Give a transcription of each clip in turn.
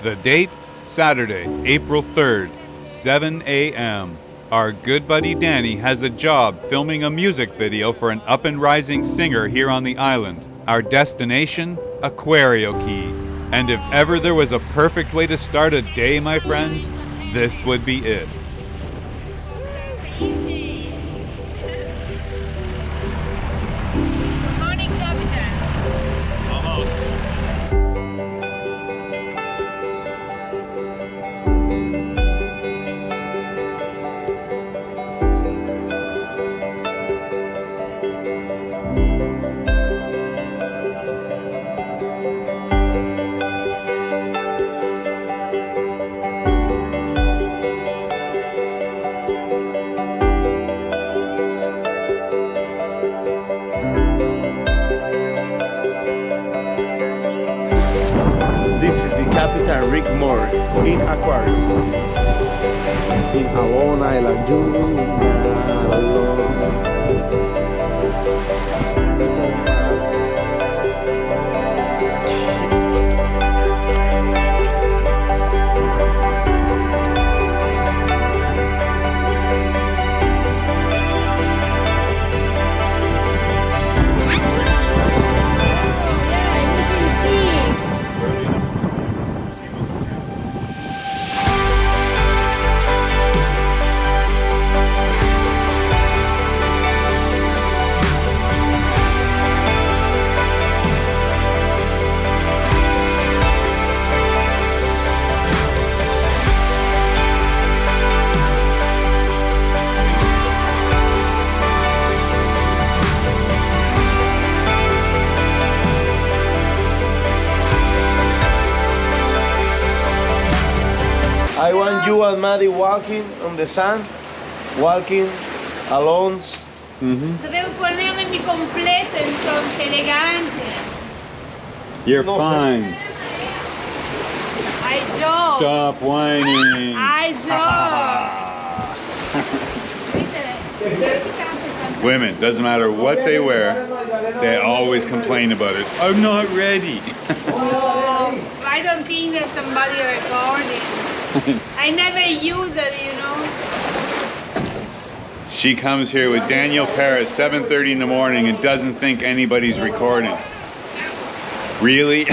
The date, Saturday, April 3rd, 7 a.m. Our good buddy Danny has a job filming a music video for an up-and-rising singer here on the island. Our destination, Aquario Key. And if ever there was a perfect way to start a day, my friends, this would be it. Good morning, Captain. Almost. This is the Captain Rick Moore in Aquarium. In Alone Island, I want you and Maddie walking on the sand, walking alone. Devo ponermi mi completo entonces, elegante. You're No, fine. Ai Joe. Stop whining. Ai Joe. Women, doesn't matter what they wear, they always complain about it. I'm not ready. Oh, I don't think there's somebody recording. I never use it, you know. She comes here with Daniel Parr at 7:30 in the morning and doesn't think anybody's recording. Really?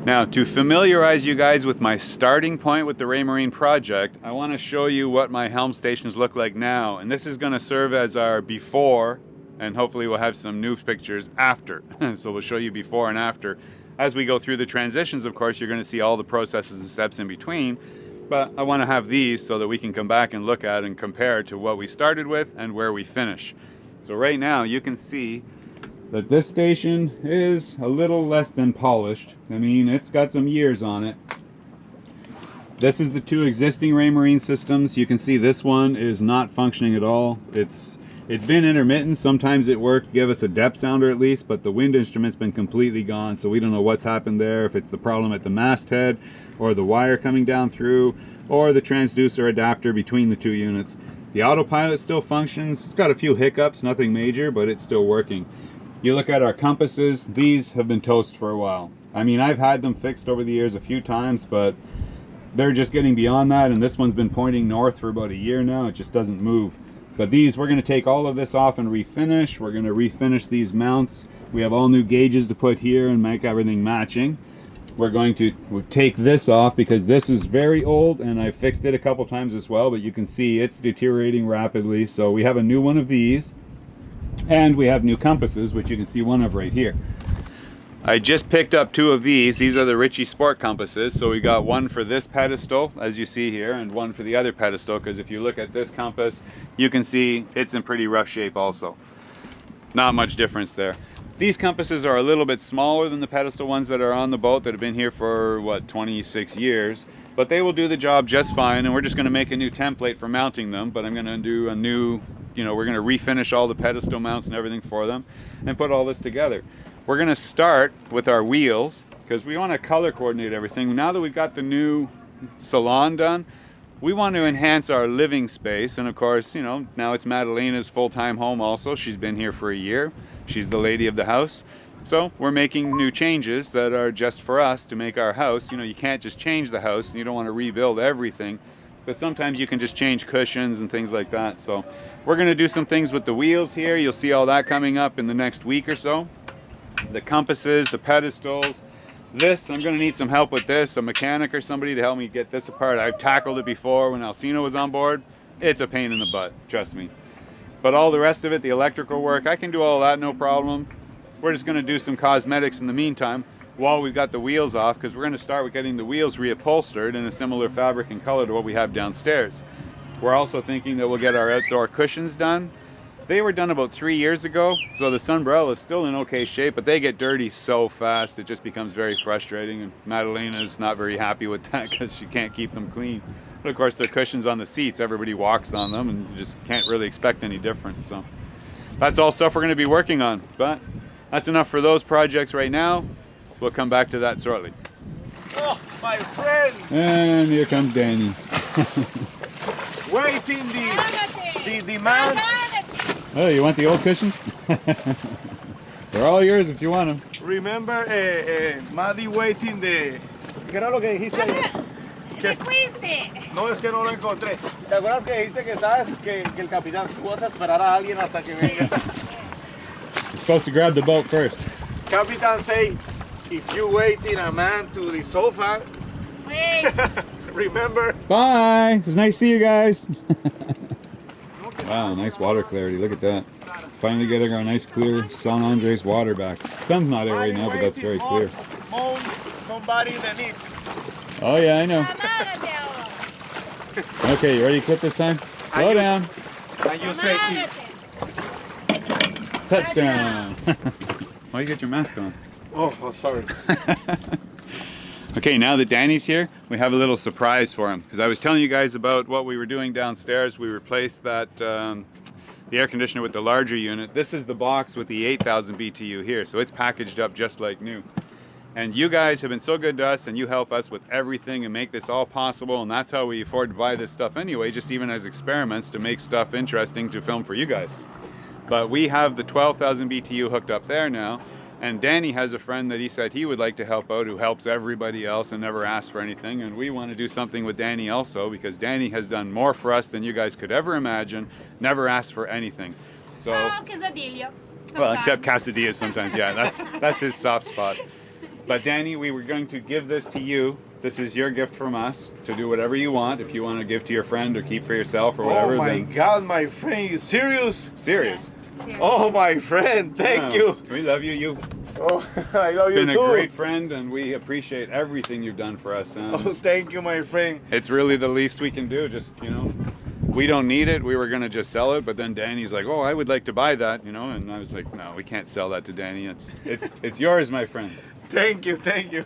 Now, to familiarize you guys with my starting point with the Raymarine project, I want to show you what my helm stations look like now. And this is going to serve as our before, and hopefully we'll have some new pictures after. So we'll show you before and after. As we go through the transitions, of course, you're going to see all the processes and steps in between. But I want to have these so that we can come back and look at and compare to what we started with and where we finish. So right now you can see that this station is a little less than polished. I mean, it's got some years on it. This is the two existing Raymarine systems. You can see this one is not functioning at all. It's been intermittent. Sometimes it worked, give us a depth sounder at least, but the wind instrument's been completely gone, so we don't know what's happened there, if it's the problem at the masthead, or the wire coming down through, or the transducer adapter between the two units. The autopilot still functions. It's got a few hiccups, nothing major, but it's still working. You look at our compasses, these have been toast for a while. I mean, I've had them fixed over the years a few times, but they're just getting beyond that, and this one's been pointing north for about a year now. It just doesn't move. But these, we're going to take all of this off and refinish. We're going to refinish these mounts. We have all new gauges to put here and make everything matching. We're going to take this off because this is very old, and I fixed it a couple times as well, but you can see it's deteriorating rapidly. So we have a new one of these. And we have new compasses, which you can see one of right here. I just picked up two of these. These are the Ritchie Sport compasses. So we got one for this pedestal, as you see here, and one for the other pedestal, because if you look at this compass, you can see it's in pretty rough shape also. Not much difference there. These compasses are a little bit smaller than the pedestal ones that are on the boat that have been here for, what, 26 years. But they will do the job just fine, and we're just going to make a new template for mounting them. But I'm going to do a new, we're going to refinish all the pedestal mounts and everything for them and put all this together. We're going to start with our wheels because we want to color coordinate everything. Now that we've got the new salon done, we want to enhance our living space. And of course, now it's Madalena's full-time home also. She's been here for a year. She's the lady of the house. So we're making new changes that are just for us to make our house. You can't just change the house, and you don't want to rebuild everything. But sometimes you can just change cushions and things like that. So we're going to do some things with the wheels here. You'll see all that coming up in the next week or so. The compasses, the pedestals. This, I'm going to need some help with this, a mechanic or somebody to help me get this apart. I've tackled it before when Alcino was on board. It's a pain in the butt, trust me. But all the rest of it, the electrical work, I can do all that, no problem. We're just going to do some cosmetics in the meantime while we've got the wheels off, because we're going to start with getting the wheels reupholstered in a similar fabric and color to what we have downstairs. We're also thinking that we'll get our outdoor cushions done. They were done about 3 years ago, so the Sunbrella is still in okay shape, but they get dirty so fast it just becomes very frustrating, and Madalena's not very happy with that because she can't keep them clean. But of course, the cushions on the seats, everybody walks on them, and you just can't really expect any different. So that's all stuff we're going to be working on, but that's enough for those projects right now. We'll come back to that shortly. Oh, my friend! And here comes Danny. Waiting the man. Oh, you want the old cushions? They're all yours if you want them. Remember, Maddie waiting the... ¿Qué era lo que dijiste? ¿Qué fuiste? No, es que no lo encontré. ¿Te acuerdas que dijiste que sabes que el capitán, tú vas a esperar a alguien hasta que venga? You're supposed to grab the boat first. Captain say, if you waiting a man to the sofa, Wait. remember. Bye. It was nice to see you guys. Wow, nice water clarity. Look at that. Finally getting our nice clear San Andres water back. Sun's not out right now, but that's very clear. Somebody that needs. Oh yeah, I know. Okay, you ready to clip this time? Slow down. And you say, Touchdown. Why you got your mask on? oh, sorry. Okay, now that Danny's here, we have a little surprise for him. Because I was telling you guys about what we were doing downstairs. We replaced that the air conditioner with the larger unit. This is the box with the 8,000 BTU here. So it's packaged up just like new. And you guys have been so good to us, and you help us with everything and make this all possible. And that's how we afford to buy this stuff anyway, just even as experiments to make stuff interesting to film for you guys. But we have the 12,000 BTU hooked up there now. And Danny has a friend that he said he would like to help out, who helps everybody else and never asks for anything. And we want to do something with Danny also, because Danny has done more for us than you guys could ever imagine, never asked for anything. So, quesadillo. well, except quesadillas sometimes, yeah, that's his soft spot. But Danny, we were going to give this to you. This is your gift from us to do whatever you want. If you want to give to your friend or keep for yourself or whatever. Oh my then God, my friend, you serious? serious. Yeah. Oh my friend, thank you. We love you. You've Oh, I love you been too. a great friend, and we appreciate everything you've done for us. And Oh, thank you, my friend. it's really the least we can do. Just, you know, we don't need it. We were gonna just sell it, but then Danny's like, "Oh, I would like to buy that," you know, and I was like, "No, we can't sell that to Danny. It's yours, my friend." Thank you, thank you.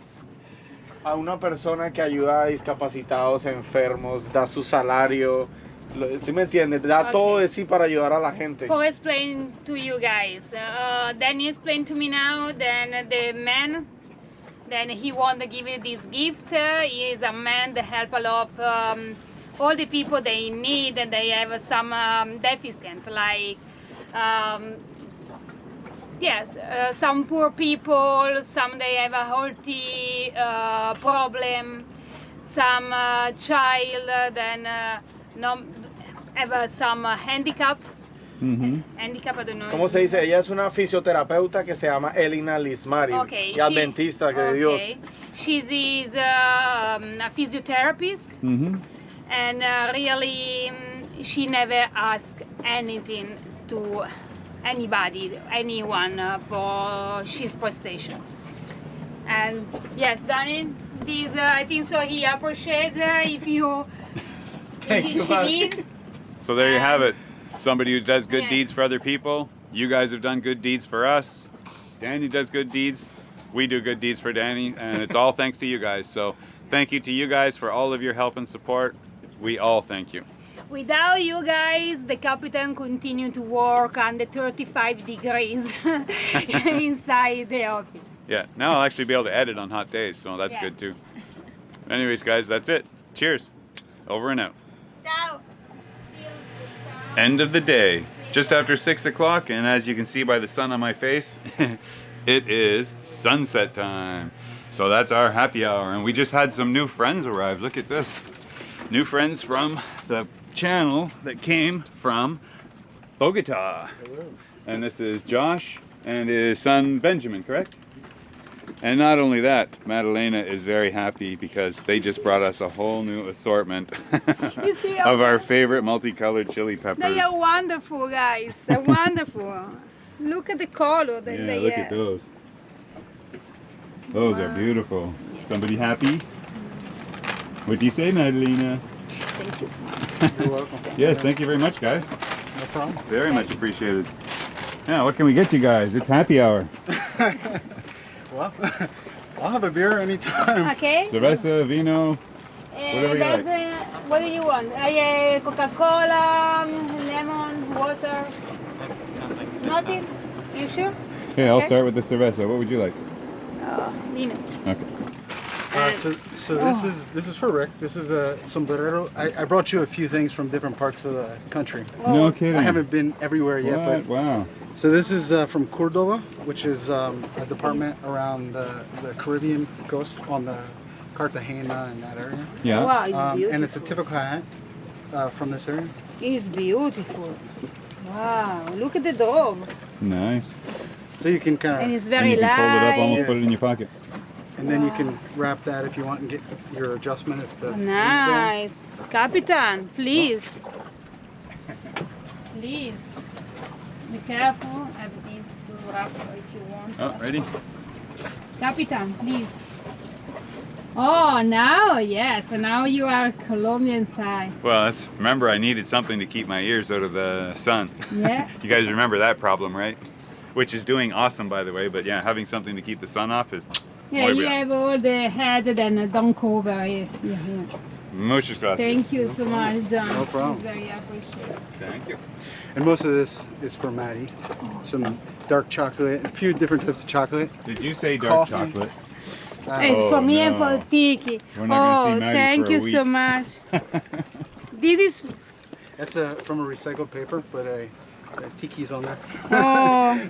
A una persona que ayuda a discapacitados, enfermos, da su salario, ¿sí me entiendes? Da todo de sí para ayudar a la gente. For explain to you guys, Danny explained to me now. Then the man, then he want to give you this gift. He is a man that help a lot of all the people they need, and they have some deficient, like yes, some poor people, some they have a healthy problem, some child then no, have some handicap. Handicap, I don't know. ¿Cómo se dice? Ella es una fisioterapeuta que se llama Elina Lismari. Okay, y adventista, que de Dios. She is a physiotherapist, and really she never asked anything to anybody, anyone for his prestation. And yes, Danny, this I think so he appreciates if you Thank you, she man. need. So there you have it. Somebody who does good Yeah. deeds for other people. You guys have done good deeds for us. Danny does good deeds. We do good deeds for Danny, and it's all thanks to you guys. So thank you to you guys for all of your help and support. We all thank you. Without you guys, the captain continue to work under 35 degrees inside the office. Yeah, now I'll actually be able to edit on hot days, so that's Yeah. good too. Anyways, guys, that's it. Cheers. Over and out. Ciao. End of the day. Just after 6 o'clock, and as you can see by the sun on my face, it is sunset time. So that's our happy hour, and we just had some new friends arrive. Look at this. New friends from the channel that came from Bogota. And this is Josh and his son Benjamin, correct? And not only that, Madalena is very happy because they just brought us a whole new assortment You see, of our favorite multicolored chili peppers. they are wonderful, guys. They're wonderful. Look at the color that Yeah, they look have. at those. Those are beautiful. Somebody happy? What do you say, Madalena? Thank you so much. You're welcome. Yes, thank you very much, guys. No problem. Very much appreciated. Now, what can we get you guys? It's happy hour. Well, I'll have a beer anytime. Okay. Cerveza, vino. Whatever you like. What do you want? Coca-Cola, lemon, water. Nothing? You sure? Okay, I'll Okay. start with the cerveza. What would you like? Vino. Okay. So this is for Rick. This is a sombrero. I brought you a few things from different parts of the country. No kidding. I haven't been everywhere yet, What? but Wow. so this is from Cordoba, which is a department around the Caribbean coast on the Cartagena and that area. Yeah. Wow, it's beautiful. And it's a typical hat from this area. It's beautiful. Wow, look at the dog. Nice. So you can kind And of, it's And very you can fold it up, almost light. put it in your pocket. and then you can wrap that if you want and get your adjustment if the wind's blowing. Nice. Capitan, please. Please. Be careful. Have these to wrap if you want. Oh, ready? Capitan, please. Oh, now, yes. Now you are Colombian style. Well, that's, remember I needed something to keep my ears out of the sun. Yeah. You guys remember that problem, right? Which is doing awesome, by the way, but yeah, having something to keep the sun off is Yeah, muy you bien. have all the head, then don't cover it. Yeah, yeah. Muchas gracias. Thank you so much, John. No problem. It's very appreciated. Thank you. And most of this is for Maddie. Some dark chocolate, a few different types of chocolate. Did you say dark Coffee. chocolate? It's Oh, for me and no. for Tiki. We're not gonna see Oh, Maggie thank for a you so week. much. This is That's from a recycled paper, but tiki's on there. oh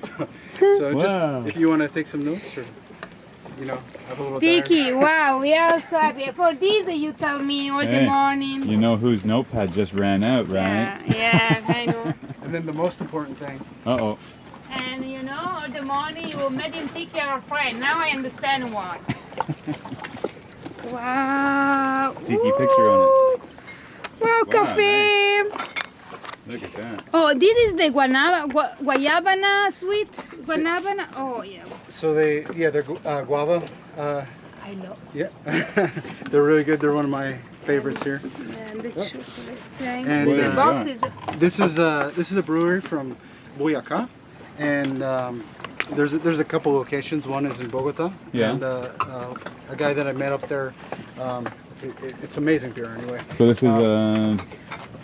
So Wow. just if you want to take some notes or, have a little diary. Tiki. Wow, we are so happy. For this you tell me all the Hey, morning. You know whose notepad just ran out, right? Yeah, yeah, I know. And then the most important thing, Uh-oh. And you know, all the morning you made him take care of a friend. Now I understand why. Wow. Tiki picture on it. Wow, coffee. Look at that. Oh, this is the guayabana sweet. Guanabana. Oh, yeah. So they're guava. I love. Yeah, they're really good. They're one of my favorites here. And the chocolate. Thank And, you. The uh, box is. This is a brewery from Boyacá, and there's a couple locations. One is in Bogota, Yeah. and a guy that I met up there. It's amazing beer anyway. So this is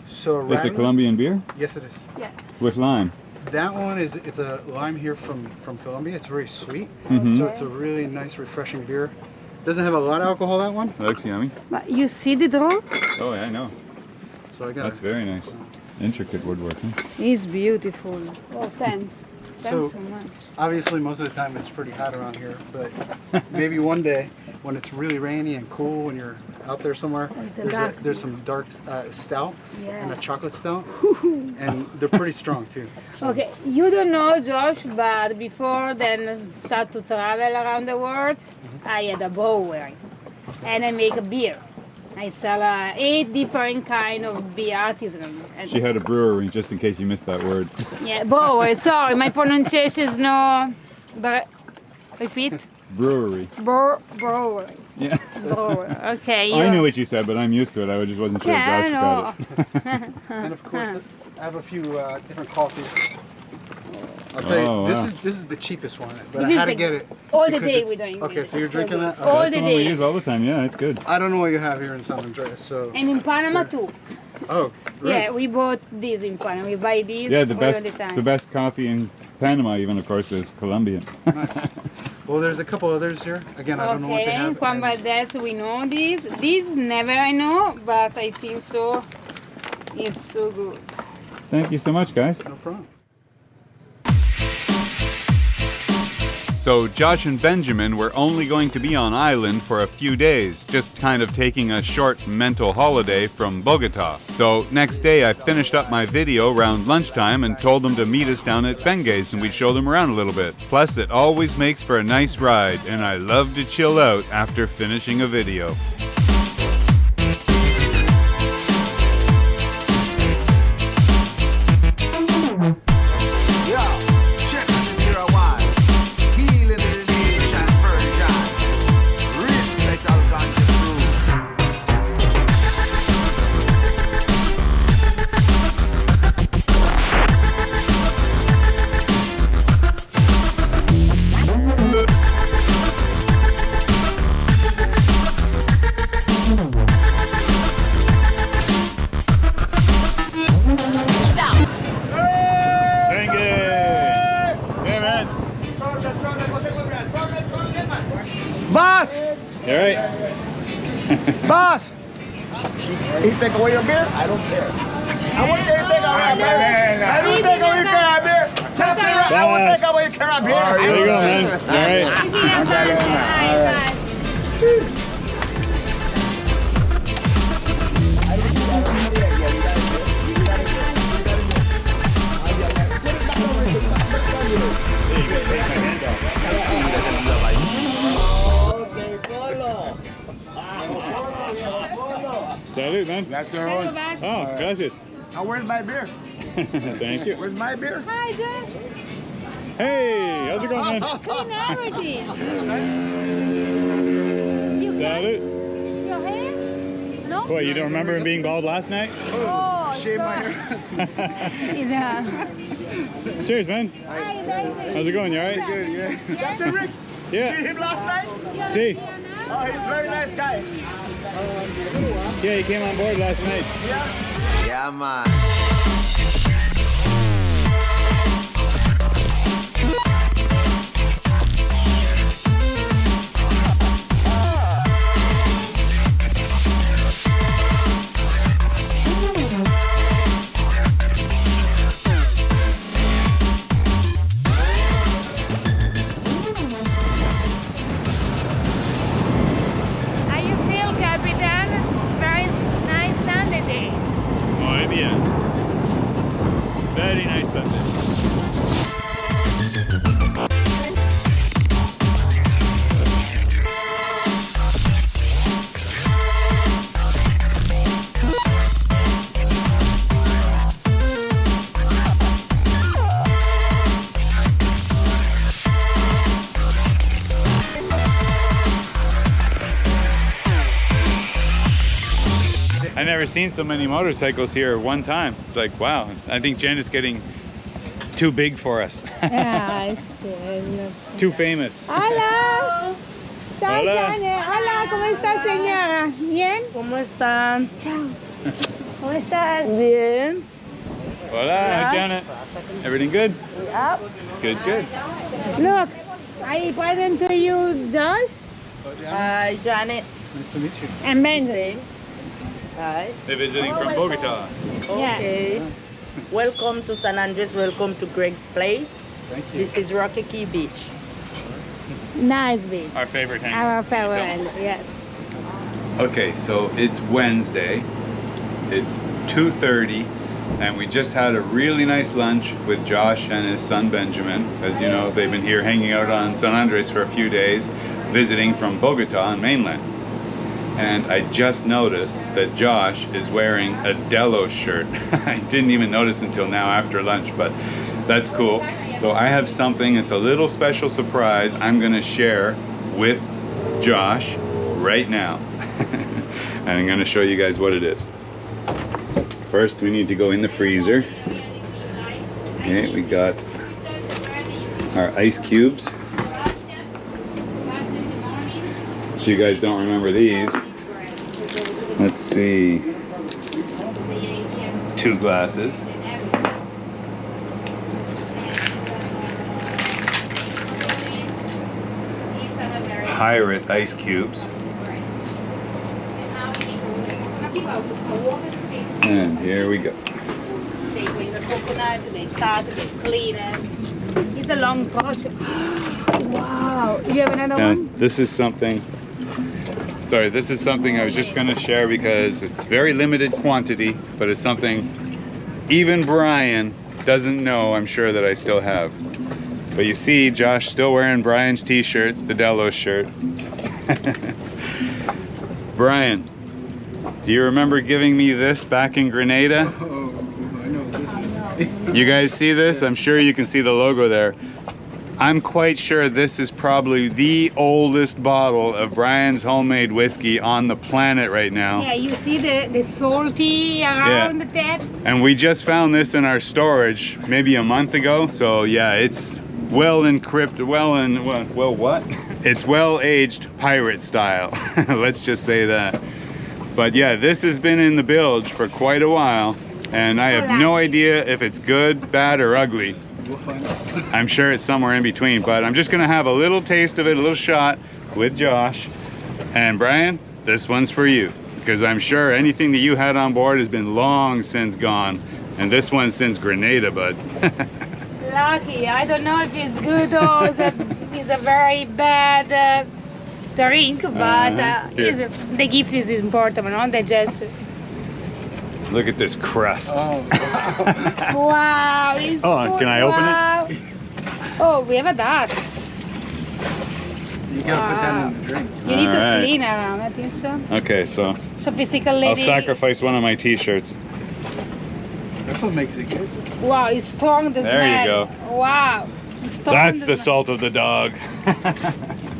So it's a Colombian beer Yes, it is. Yeah. with lime. That one it's a lime here from Colombia. It's very sweet, Mhm. so it's a really nice, refreshing beer. Doesn't have a lot of alcohol, that one. That looks yummy. But you see the draw? Oh yeah, I know. So I got That's very nice. Intricate woodworking. It's beautiful. Oh, thanks. Thanks so much. Obviously, most of the time it's pretty hot around here, but maybe one day when it's really rainy and cool, when you're out there somewhere, Oh, it's the dark there's some dark stout and a Yeah. chocolate stout, and they're pretty strong too. So, Okay, you don't know, Josh, but before then start to travel around the world, I had a brewery, and I make a beer. I sell 8 different kind of beer artisan. And She had a brewery, just in case you missed that word. yeah, brewery. Sorry, my pronunciation is no. But repeat. Brewery. Brewery. Yeah. Brewery. Okay. I you- knew what you said, but I'm used to it. I just wasn't sure if Yeah, I Josh know. got it. and of course, I have a few different coffees. I'll tell you, Oh, wow. this is the cheapest one, but This I is had to the- get it. all the because day it's- we drink Okay, this. so you're It's so drinking good. that? All That's the the one we day. use all the time. Yeah, it's good. I don't know what you have here in San Andreas, so. And in Panama too. Oh, really? Yeah, we bought this in Panama. We buy this Yeah, the all best the time. the best coffee in Panama, even of course, is Colombian. Nice. Well, there's a couple others here. Again, I don't know what they Okay, have. Juan and- Valdez, we know this. This never I know, but I think so. It's so good. Thank you so much, guys. No problem. So Josh and Benjamin were only going to be on island for a few days, just kind of taking a short mental holiday from Bogota. So next day I finished up my video around lunchtime and told them to meet us down at Bengues and we'd show them around a little bit. Plus it always makes for a nice ride and I love to chill out after finishing a video. Boss! All right. Boss! He take away your beer? I don't care. I won't take away your beer. I don't take away your can of beer. Tell me right, I won't take away your can of beer. There you go, man. All right. Salud, man. That's the one. Oh, gracias. Now where's my beer? Thank you. Where's my beer? Hi, Josh. Hey, how's it going, man? Clean everything. You got Salud. your hair? No? What, you don't remember him being bald last night? Oh, Shave my sorry. hair. Is that? Cheers, man. Hi, David. How's it going? You all right? Good, yeah. Captain Rick, Yeah. him last night? See? Oh, he's a very nice guy. Yeah, he came on board last night. Yeah, man. How you feel, Capitan? Very nice Sunday day. Muy bien. Very nice Sunday. never seen so many motorcycles here at one time. It's like, wow. I think Jen is getting too big for us. Too famous. Hola. Hola. Hola, ¿cómo está, señora? ¿Bien? ¿Cómo están? Chao. ¿Cómo estás? Bien. Hola, Janet. Everything good? Yep. Good, good. Look, I present to you Josh Hi, Janet. Nice to meet you. and Benjamin. Hi. They're visiting from Bogota. Okay. Welcome to San Andres. Welcome to Greg's place. Thank you. This is Rocky Key Beach. Nice beach. Our favorite hangout. Our favorite, yes. Okay, so it's Wednesday. It's 2:30, and we just had a really nice lunch with Josh and his son Benjamin. As you know, they've been here hanging out on San Andres for a few days, visiting from Bogota on mainland. And I just noticed that Josh is wearing a Delos shirt. I didn't even notice until now after lunch, but that's cool. So I have something, it's a little special surprise I'm gonna share with Josh right now. And I'm gonna show you guys what it is. First, we need to go in the freezer. Okay, we got our ice cubes. If you guys don't remember these, let's see. 2 glasses. Pirate ice cubes. And here we go. They bring the coconut, they cut, they clean it. It's a long process. Wow. You have another Now, one? this is something, sorry, this is something I was just gonna share because it's very limited quantity, but it's something even Brian doesn't know, I'm sure, that I still have. But you see Josh still wearing Brian's t-shirt, the Delos shirt. Brian, do you remember giving me this back in Grenada? Oh, I know what this is. You guys see this? I'm sure you can see the logo there. I'm quite sure this is probably the oldest bottle of Brian's homemade whiskey on the planet right now. Yeah, you see the salty around the tap? And we just found this in our storage maybe a month ago. So yeah, it's well encrypted, well what? It's well aged pirate style. Let's just say that. But yeah, this has been in the bilge for quite a while. And I have no idea if it's good, bad, or ugly. We'll find out. I'm sure it's somewhere in between, but I'm just gonna have a little taste of it, a little shot with Josh. And Brian, this one's for you, because I'm sure anything that you had on board has been long since gone, and this one's since Grenada, bud. Lucky. I don't know if it's good or it's a very bad drink, but Here. the gift is important, not the just. Look at this crust. Oh, Wow. It's Oh, can I open it? Oh, we have a that. you gotta put that in the drink. You need to Alright. clean around, I think so. Okay, so Sophisticated I'll lady. sacrifice one of my t-shirts. That's what makes it good. Wow, it's strong the There you smell. go. Wow. It's strong That's the smell. salt of the dog.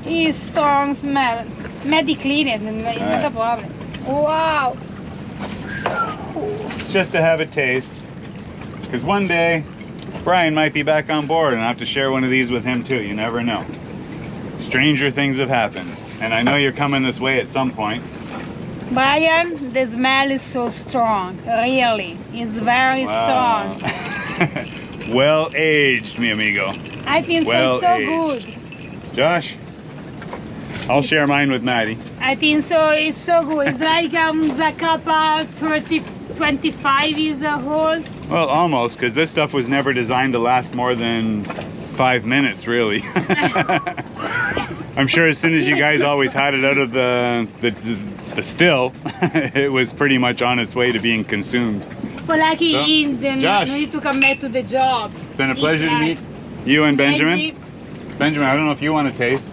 It's strong smell. Medi clean it, not a problem. Wow. Just to have a taste. Because one day, Brian might be back on board and I have to share one of these with him too. You never know. Stranger things have happened. And I know you're coming this way at some point. Brian, the smell is so strong. Really. It's very Wow. strong. Well aged, mi amigo. I think Well so. It's so aged. good. Josh, I'll share mine with Maddie. I think so. It's so good. It's like Zacapa 25 years old. Well, almost, because this stuff was never designed to last more than 5 minutes, really. I'm sure as soon as you guys always had it out of the still, it was pretty much on its way to being consumed. But like So, in the Josh. need to come back to the job. It's been a pleasure to meet you and Benjamin. Benjamin, I don't know if you want to taste.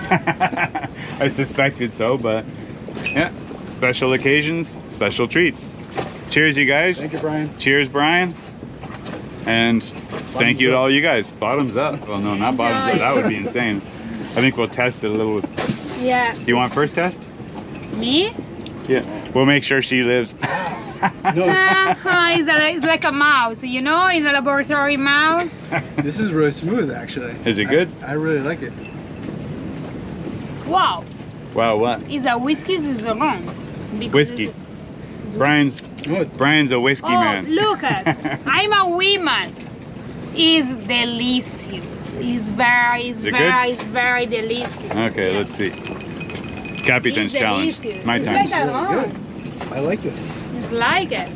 I suspected so, but yeah, special occasions, special treats. Cheers, you guys. Thank you, Brian. Cheers, Brian. And thank you to all you guys. Bottoms up. Well, no, not bottoms up. That would be insane. I think we'll test it a little. Yeah. Do you want first test? Me? Yeah. We'll make sure she lives. It's like a mouse, you know, it's a laboratory mouse. This is really smooth, actually. Is it good? I really like it. Wow, Wow, what? it's a whiskey, it's a rum. Because Whiskey. it's Brian's What? a whiskey man. Look at, I'm a woman. It's delicious. It's very delicious. Okay, yes. let's see. Capitan's It's challenge. delicious. My It's time. like a rum. I like this. It's like it.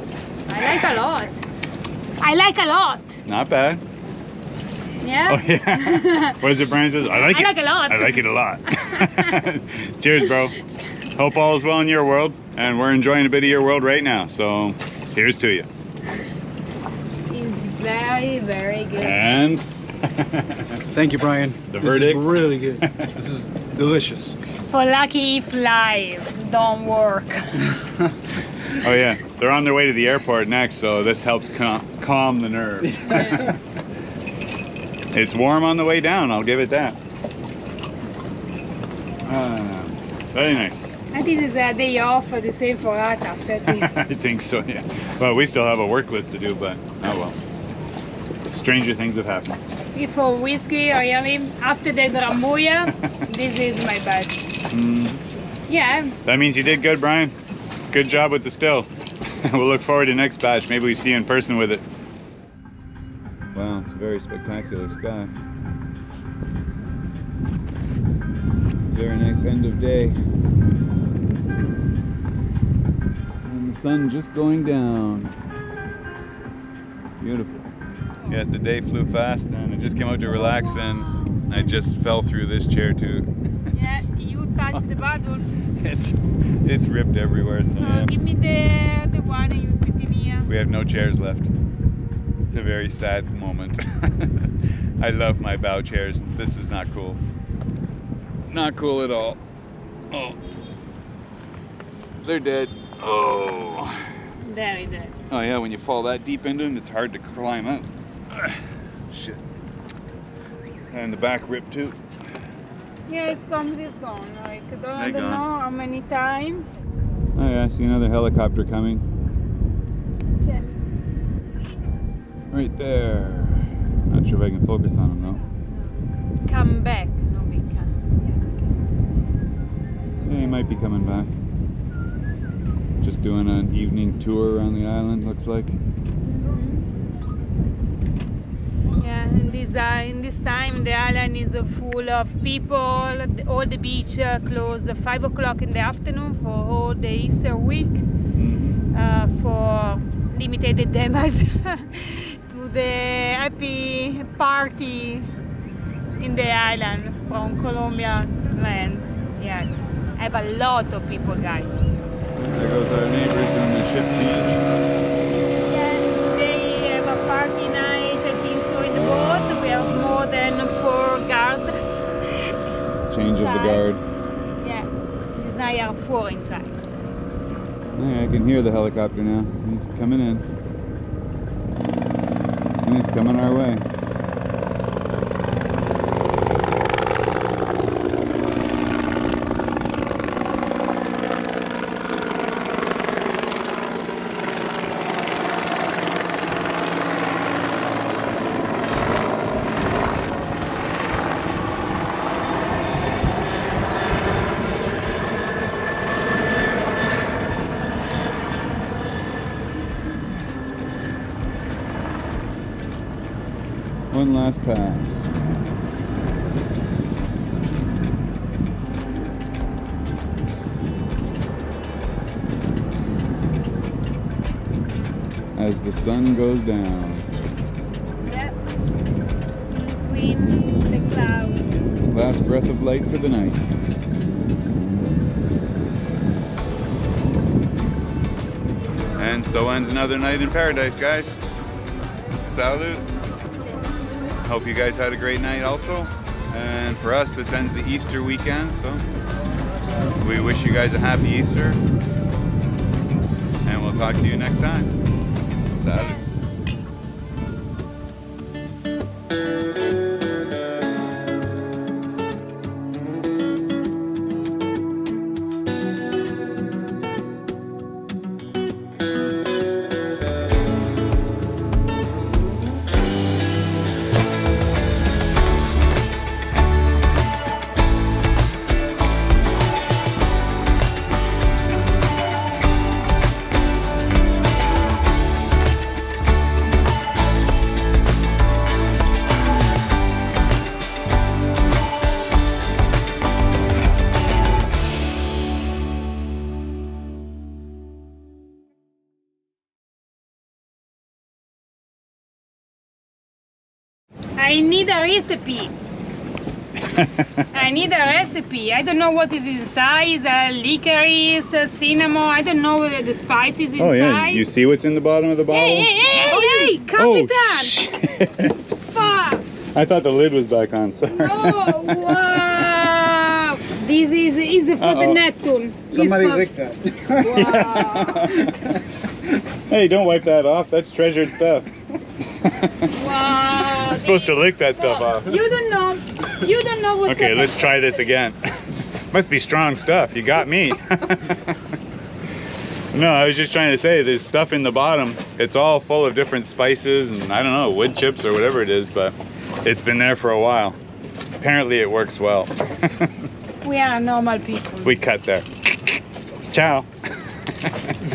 I like a lot. I like a lot. Not bad. Yeah. Oh yeah. What is it Brian says? I like it. I like a lot. I like it a lot. Cheers, bro. Hope all is well in your world, and we're enjoying a bit of your world right now. So, here's to you. It's very good. And Thank you, Brian. The This verdict? is really good. This is delicious. For lucky if live don't work. oh yeah, they're on their way to the airport next, so this helps calm the nerves. It's warm on the way down, I'll give it that. Very nice. I think it's a day off for the same for us after this. I think so, yeah. Well, we still have a work list to do, but oh well. Stranger things have happened. For whiskey, really, after the Drambuia, this is my best. Yeah, That means you did good, Brian. Good job with the still. We'll look forward to next batch. Maybe we see you in person with it. Wow, it's a very spectacular sky. Very nice end of day. And the sun just going down. Beautiful. Yeah, the day flew fast and I just came out to relax and I just fell through this chair too. yeah, you touch the bottle. It's ripped everywhere. So yeah. Give me the one you sitting here. We have no chairs left. It's a very sad moment. I love my bow chairs. This is not cool. Not cool at all. Oh. They're dead. Oh. Very good. Oh yeah, when you fall that deep into them, it's hard to climb out. Shit. And the back ripped too. Yeah, it's gone. Like, I They're don't know gone. how many times. Oh yeah, I see another helicopter coming. Yeah. Right there. Not sure if I can focus on him though. Come back. No, we can't. Yeah, he might be coming back. Just doing an evening tour around the island, looks like. Yeah, in this time the island is full of people. All the beach closed at 5 o'clock in the afternoon for all the Easter week for limited damage to the happy party in the island from Colombian land. Yes, I have a lot of people, guys. There goes our neighbors doing the shift change. Yeah, they have a party night, I think so, in the boat. We have more than 4 guards. Change of the Inside. guard. Yeah, there's now 4 inside. Hey, I can hear the helicopter now. He's coming in. And he's coming our way. One last pass. As the sun goes down. Yeah. Between the clouds. Last breath of light for the night. And so ends another night in paradise, guys. Salute. Hope you guys had a great night also. And for us, this ends the Easter weekend, so we wish you guys a happy Easter. And we'll talk to you next time. Salute. I need a recipe. I need a recipe. I don't know what is inside. Licorice, cinnamon. I don't know the spices inside. Oh yeah, you see what's in the bottom of the bottle? Hey, Capitan! Oh, shit. Fuck! I thought the lid was back on, sorry. Oh, wow! This is for the Neptune. Somebody It's for- licked that. Wow. Hey, don't wipe that off. That's treasured stuff. Wow. You're supposed to lick that stuff off. You don't know. You don't know what. Okay, let's try this again. Must be strong stuff. You got me. No, I was just trying to say there's stuff in the bottom. It's all full of different spices and I don't know, wood chips or whatever it is, but it's been there for a while. Apparently it works well. We are normal people. We cut there. Ciao.